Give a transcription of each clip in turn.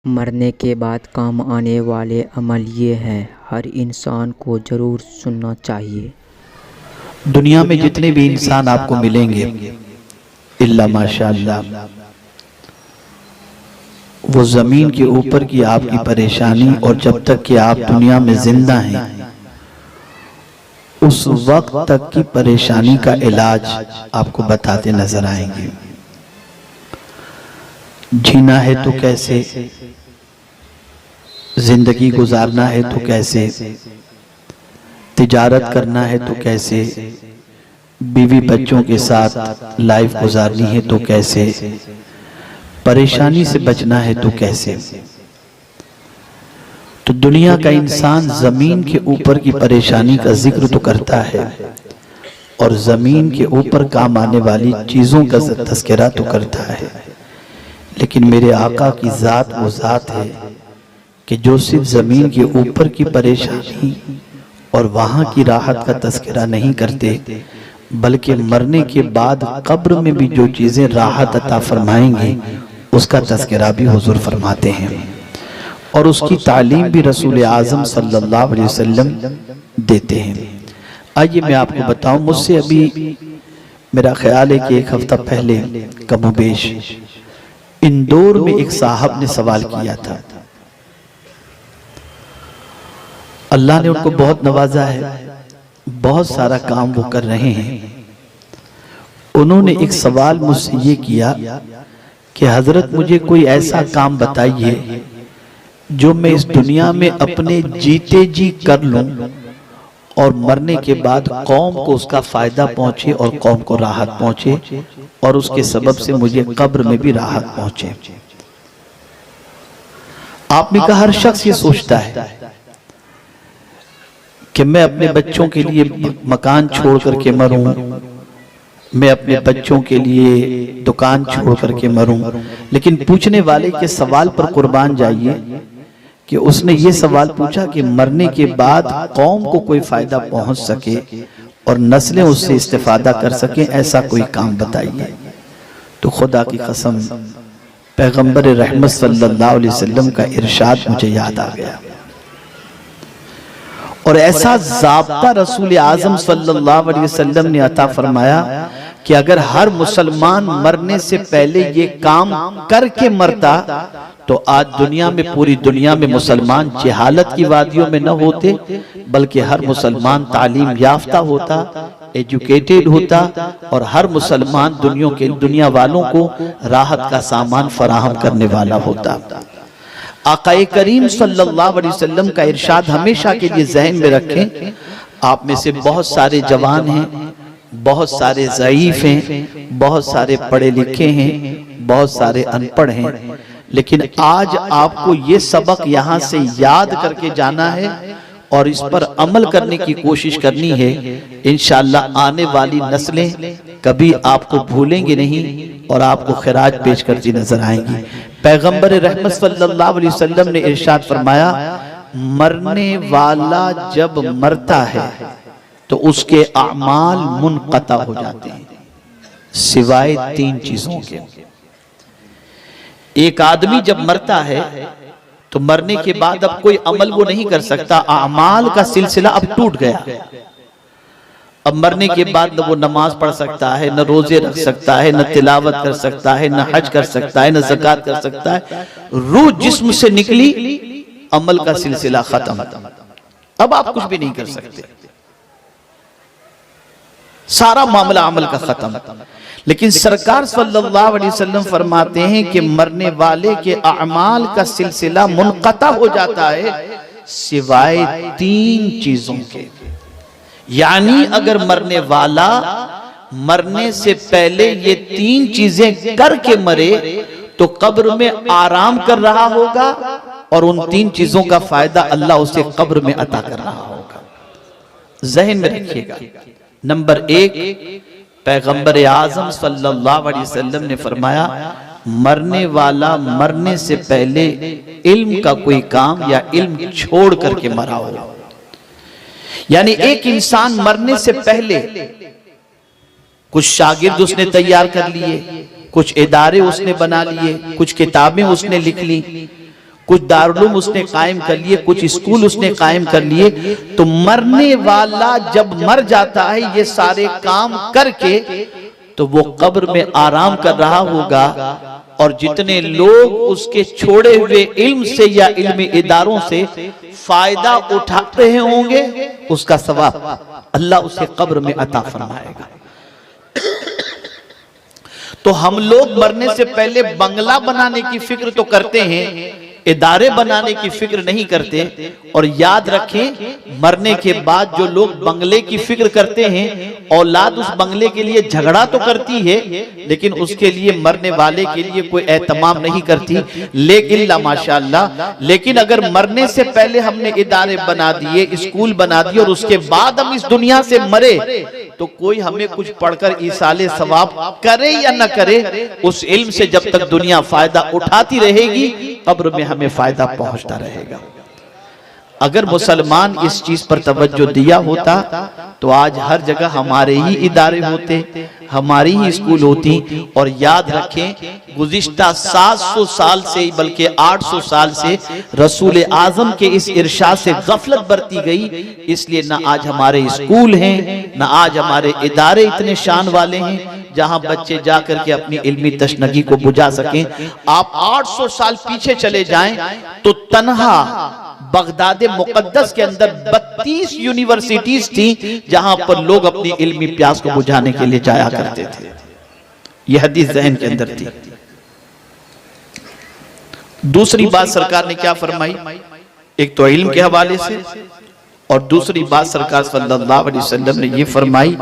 मरने के बाद काम आने वाले अमल ये हैं, हर इंसान को ज़रूर सुनना चाहिए। दुनिया में जितने भी इंसान आपको मिलेंगे इल्ला माशाअल्लाह, वो जमीन के ऊपर की आपकी परेशानी और जब तक कि आप दुनिया में जिंदा हैं उस वक्त तक की परेशानी का इलाज आपको बताते नजर आएंगे। जीना है तो कैसे, जिंदगी गुजारना है तो कैसे, तिजारत करना है तो कैसे, बीवी बच्चों के साथ लाइफ गुजारनी है तो कैसे, परेशानी से बचना है तो कैसे। तो दुनिया का इंसान जमीन के ऊपर की परेशानी का जिक्र तो करता है और जमीन के ऊपर काम आने वाली चीजों का तज़किरा तो करता है, लेकिन मेरे आका की जात वो जात है कि जो सिर्फ जमीन के ऊपर की परेशानी और वहां की राहत का तज़किरा नहीं करते, बल्कि मरने के बाद कब्र में भी जो चीजें राहत अता फरमाएंगी उसका तज़किरा भी हुजूर फरमाते हैं और उसकी तालीम भी रसूल आज़म सल्लल्लाहु अलैहि वसल्लम देते हैं। आइए मैं आपको बताऊं, मुझसे अभी मेरा ख्याल है कि एक हफ्ता पहले कमोबेश इंदौर में एक साहब ने सवाल किया था। अल्लाह ने उनको बहुत नवाजा है, बहुत सारा काम वो कर रहे हैं। उन्होंने एक सवाल मुझसे ये किया कि हजरत मुझे कोई ऐसा काम बताइए जो मैं इस दुनिया में अपने जीते जी कर लूं और मरने के बाद कौम को उसका फायदा पहुंचे और कौम को राहत पहुंचे और उसके सबब से मुझे कब्र में भी राहत पहुंचे। आपने कहा हर शख्स ये सोचता है कि मैं अपने बच्चों के लिए मकान छोड़ करके मरूं, मैं अपने बच्चों के लिए दुकान छोड़ करके मरूं, लेकिन पूछने वाले के सवाल पर कुर्बान जाइए कि उसने ये सवाल पूछा कि मरने के बाद कौम को कोई फायदा पहुंच सके और नस्लें उससे इस्तेफादा कर सके, ऐसा कोई काम बताइए। तो खुदा की कसम पैगंबर रहमत सल्लल्लाहु अलैहि वसल्लम का इरशाद मुझे याद आ गया और ऐसा ज़ाब्ता रसूल आज़म सल्लल्लाहु अलैहि वसल्लम ने अता फरमाया कि अगर हर मुसलमान मरने से पहले ये काम करके मरता तो आज दुनिया में, पूरी दुनिया में मुसलमान जहालत की वादियों में न होते, बल्कि हर मुसलमान तालीम याफ्ता होता, एजुकेटेड होता और हर मुसलमान दुनिया वालों को राहत का सामान फराहम करने वाला होता। आकाए करीम सल्लल्लाहु अलैहि वसल्लम का इरशाद हमेशा के लिए ज़हन में रखें। आप में से बहुत सारे जवान हैं, बहुत सारे ज़ईफ हैं, बहुत सारे पढ़े लिखे हैं, बहुत सारे अनपढ़ हैं, लेकिन आज आपको ये सबक यहाँ से याद करके जाना है और इस पर अमल करने की कोशिश करनी है। इंशाअल्लाह आने वाली नस्लें कभी आपको भूलेंगे नहीं और आपको खिराज पेश करती नजर आएंगी। पैगंबर रहमत सल्लल्लाहु अलैहि वसल्लम ने इरशाद फरमाया, मरने वाला जब मरता है तो उसके अमाल मुनक़ता हो जाते हैं सिवाय तीन चीजों के। एक आदमी जब मरता है तो मरने के बाद अब कोई अमल वो नहीं कर सकता, अमाल का सिलसिला अब टूट गया। अब मरने के बाद न वो नमाज पढ़ सकता है, न रोजे रख सकता है, न तिलावत कर सकता है, न हज कर सकता है, न ज़कात कर सकता है। रूह जिस्म से निकली, अमल का सिलसिला खत्म, अब आप कुछ भी नहीं कर सकते, सारा मामला अमल का खत्म। लेकिन सरकार सल्लल्लाहु अलैहि वसल्लम फरमाते हैं कि मरने वाले के अमाल का सिलसिला मुनक़ता हो जाता है सिवाय तीन चीजों के। यानी अगर मरने वाला मरने से पहले ये तीन चीजें करके मरे तो कब्र में आराम कर रहा होगा और उन तीन चीजों का फायदा अल्लाह उसे कब्र में अता कर रहा होगा। ज़हन में रखिएगा। नंबर एक, पैगंबर आज़म सल्लल्लाहु अलैहि वसल्लम ने फरमाया, मरने वाला मरने से पहले इल्म का कोई काम या इल्म छोड़ करके मरा हो। यानी एक इंसान मरने से पहले कुछ शागिर्द उसने तैयार कर लिए, कुछ इदारे उसने बना लिए, कुछ किताबें उसने लिख ली, कुछ दारुल उसने कायम कर लिए, कुछ स्कूल उसने कायम कर लिए। तो मरने वाला जब मर जाता है ये सारे काम करके, तो वो कब्र में आराम कर रहा होगा, और जितने लोग उसके छोड़े हुए इल्म से या इल्मी इदारों से फायदा उठा रहे होंगे, उसका सवाब अल्लाह उसे कब्र में अता फरमाएगा। तो हम लोग मरने से पहले बंगला बनाने की फिक्र तो करते हैं, इदारे बनाने की फिक्र नहीं करते। और याद रखें, मरने के बाद जो लोग बंगले की फिक्र करते हैं, औलाद उस बंगले के लिए झगड़ा तो करती है, लेकिन उसके लिए मरने वाले के लिए कोई एहतमाम नहीं करती। लेकिन माशाअल्लाह, लेकिन अगर मरने से पहले हमने इदारे बना दिए, स्कूल बना दिए, और उसके बाद हम इस दुनिया से मरे, तो कोई हमें कुछ पढ़कर ईसाले सवाब करे या न करे, उस इल्म से जब तक दुनिया फायदा उठाती रहेगी, कब्र में हमें फायदा पहुंचता रहेगा। अगर मुसलमान इस चीज पर तवज्जो दिया होता तो आज हर जगह हमारे ही इदारे होते, हमारी ही स्कूल होती। और याद रखें, गुज़िश्ता 700 साल से, बल्कि 800 साल से रसूल आजम के इस इरशाद से गफलत बरती गई, इसलिए ना आज हमारे स्कूल हैं, ना आज हमारे इदारे इतने शान वाले हैं जहां बच्चे जाकर के अपनी इल्मी तशनगी को बुझा सकें। आप 800 साल पीछे चले जाएं तो तन्हा बगदाद मुकद्दस के अंदर 32 यूनिवर्सिटीज थी जहां पर लोग अपनी इल्मी प्यास को बुझाने के लिए जाया करते थे। यह हदीस ज़हन के अंदर थी। दूसरी बात सरकार ने क्या फरमाई, एक तो इल्म के हवाले से, और दूसरी बात सरकार सल्लल्लाहु अलैहि वसल्लम ने ये फरमाई,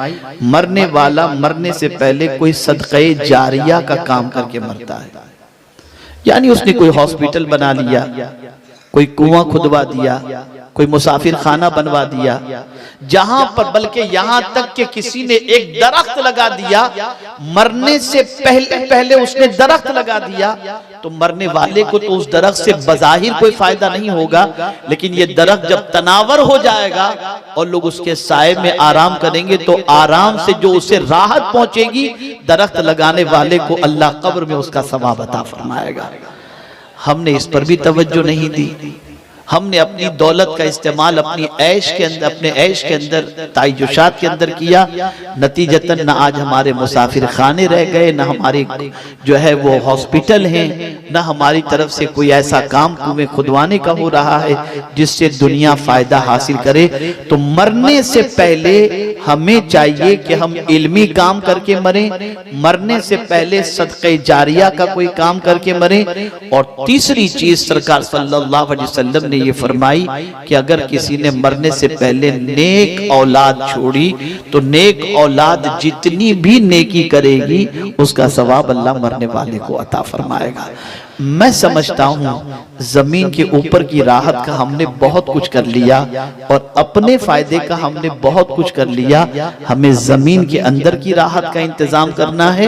मरने वाला मरने से पहले कोई सदक़े जारिया का काम करके मरता है। यानी उसने कोई हॉस्पिटल बना लिया, कोई कुआं खुदवा दिया, कोई मुसाफिर खाना बनवा दिया, जहां पर, बल्कि यहां तक कि किसी ने एक दरख्त लगा दिया, मरने से पहले उसने दरख्त लगा दिया, तो मरने वाले को तो उस दरख्त से बज़ाहिर कोई फायदा नहीं होगा, लेकिन ये दरख्त जब तनावर हो जाएगा और लोग उसके साए में आराम करेंगे, तो आराम से जो उसे राहत पहुंचेगी, दरख्त लगाने वाले को अल्लाह कब्र में उसका सवाब अता फरमाएगा। हमने इस पर भी तवज्जो नहीं दी। हमने अपनी दौलत का इस्तेमाल अपनी ऐश के अंदर, अपने ऐश के अंदर, ताइजुशात के अंदर किया। नतीजतन न आज हमारे मुसाफिर खाने रह गए, न हमारी जो है वो हॉस्पिटल हैं, न हमारी तरफ से कोई ऐसा काम कुएं खुदवाने का हो रहा है जिससे दुनिया फायदा हासिल करे। तो मरने से पहले हमें चाहिए कि हम इल्मी काम करके मरें, मरने से पहले सदक़े जारिया का कोई काम करके मरें। और तीसरी चीज सरकार सल्लल्लाहु अलैहि वसल्लम ये फरमाई कि अगर किसी ने मरने से पहले नेक औलाद छोड़ी, तो नेक औलाद जितनी भी नेकी करेगी उसका सवाब अल्लाह मरने वाले को अता फरमाएगा। मैं समझता हूँ जमीन के ऊपर की राहत का हमने बहुत कुछ कर लिया और अपने फायदे का हमने बहुत कुछ कर लिया। हमें जमीन के अंदर की राहत का इंतजाम करना है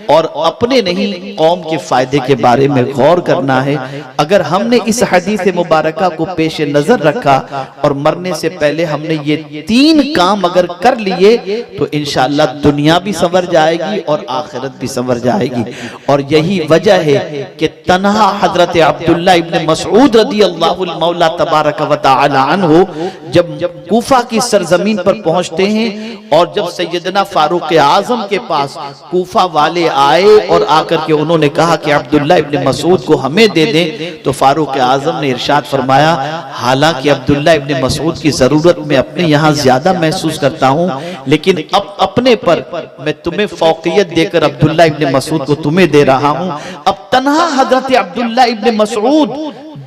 और अपने नहीं, कौम के फायदे के बारे में गौर करना है। अगर हमने इस हदीस मुबारका को पेश नजर रखा और मरने से पहले हमने ये 3 काम अगर कर लिए, तो इंशाअल्लाह दुनिया भी संवर जाएगी और आखिरत भी संवर जाएगी। और यही वजह है कि तन्हा हजरत अब्दुल्ला इब्न मसऊद रदियल्लाहु मौला तबारक व तआला अन्हु जब कूफा की सरजमीन पर पहुंचते हैं, और जब सैयदना फारूक आजम के पास कूफा वाले आए और आकर के उन्होंने कहा कि अब्दुल्ला इब्न मसऊद को हमें दे दें, तो फारूक आजम ने इरशाद फरमाया, हालांकि अब्दुल्ला इब्न मसऊद की जरूरत मैं अपने यहाँ ज्यादा महसूस करता हूँ, लेकिन अब अपने पर मैं तुम्हें फौकियत देकर अब्दुल्ला इब्न मसऊद को तुम्हें दे रहा हूँ। अब तन्हा हजरत अब्दुल्ला इब्न मसऊद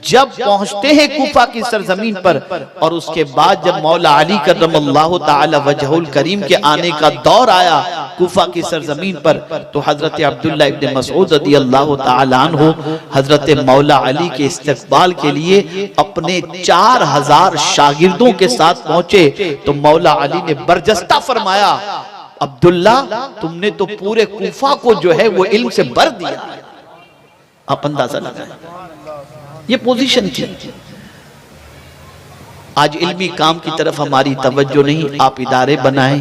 जब पहुंचते हैं कूफा की सरजमीन पर, और उसके बाद जब मौला अली करमल्लाहु ताला वजहुल करीम के आने का दौर आया कूफा की सरजमीन पर, तो हजरत अब्दुल्ला इब्न मसऊद रदियल्लाहु ताला अन्हु हजरत मौला अली के इस्तकबाल के लिए अपने 4000 शागिर्दों के साथ पहुंचे। तो मौला अली ने बरजस्ता फरमाया, अब्दुल्ला तुमने तो पूरे कूफा को जो है वो इल्म से भर दिया। आप अंदाजा लगाएं, ये पोजीशन थी। आज इल्मी काम की तरफ हमारी तवज्जो नहीं। आप इदारे बनाएं,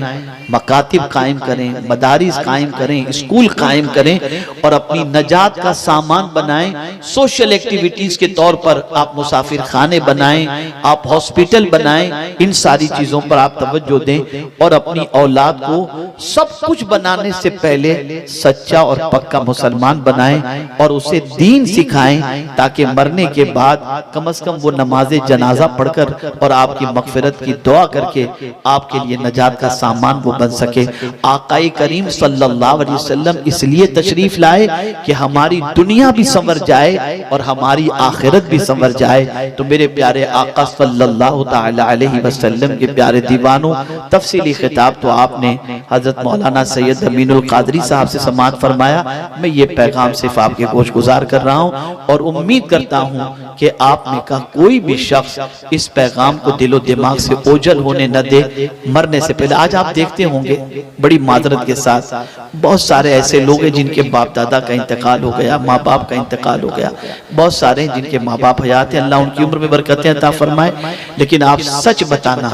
मकातिब कायम करें, मदारिस कायम करें, स्कूल कायम करें और अपनी नजात का सामान बनाएं। सोशल एक्टिविटीज के तौर पर आप मुसाफिर खाने बनाएं, आप हॉस्पिटल बनाएं। इन सारी चीजों पर आप तवज्जो दें और अपनी औलाद को सब कुछ बनाने से पहले सच्चा और पक्का मुसलमान बनाएं और उसे दीन सिखाएं, ताकि मरने के बाद कम से कम वो नमाज़े जनाजा पढ़कर और आपकी मगफिरत की दुआ करके आपके लिए नजात का सामान वो बन सके। आकाई करीम सल्लल्लाहु अलैहि वसल्लम इसलिए तशरीफ लाए कि हमारी दुनिया भी संवर जाए और हमारी आखिरत भी संवर जाए। तो मेरे प्यारे आका सल्लल्लाहु ताला अलैहि वसल्लम के प्यारे दीवानों, तफसीली खिताब तो आपने हजरत मौलाना सैयद अमीनुल कादरी साहब से समाअत फरमाया। मैं ये पैगाम सिर्फ आपके गोश गुजार कर रहा हूँ और उम्मीद करता हूँ कि आप में का कोई भी शख्स इस पैगाम को दिलो दिमाग से ओझल होने न दे मरने से पहले। आज आप देखते होंगे बड़ी माजरत के साथ बहुत सारे ऐसे लोग हैं जिनके बाप दादा का इंतकाल हो गया, माँ बाप का इंतकाल हो गया। बहुत सारे हैं जिनके माँ बाप हयात हैं, अल्लाह उनकी उम्र में बरकतें अता फरमाए। लेकिन आप सच बताना,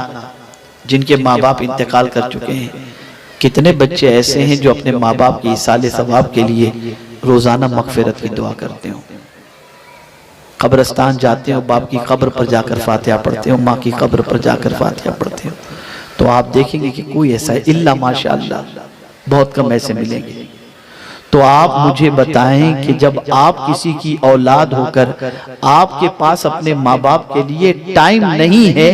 जिनके माँ बाप इंतकाल कर चुके हैं, कितने बच्चे ऐसे हैं जो अपने माँ बाप की इसाले सवाब के लिए रोजाना मगफिरत की दुआ करते हो, कब्रिस्तान जाते हो, बाप की कब्र पर जाकर फातिहा पढ़ते हो, माँ की कब्र पर जाकर फातिहा पढ़ते हो। तो आप देखेंगे कि कोई ऐसा है इल्ला माशाअल्लाह, बहुत कम ऐसे मिलेंगे। तो आप मुझे बताएं कि जब आप किसी की औलाद होकर आपके पास अपने माँ बाप के लिए टाइम नहीं है,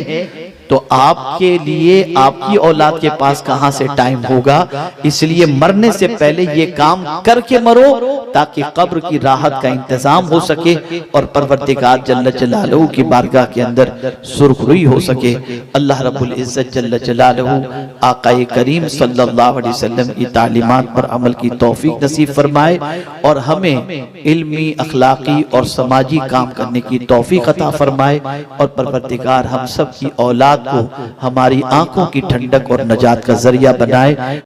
तो आपके लिए आपकी औलाद के पास कहां से टाइम होगा। इसलिए मरने से पहले ये काम करके मरो ताकि कब्र की राहत का इंतजाम हो सके और परवरदिगार जल्ल जलालहू की बारगाह के अंदर सुरखरुई हो सके। अल्लाह रब्बुल इज्जत जल्ल जलालहू आकाए करीम सल्लल्लाहु अलैहि वसल्लम की तालीमात पर अमल की तौफीक नसीब फरमाए और हमें इल्मी, अखलाकी और समाजी काम करने की तौफीक अता फरमाए और परवरदिगार हम सब की औलाद को हमारी आंखों की ठंडक और नजात का जरिया बनाए।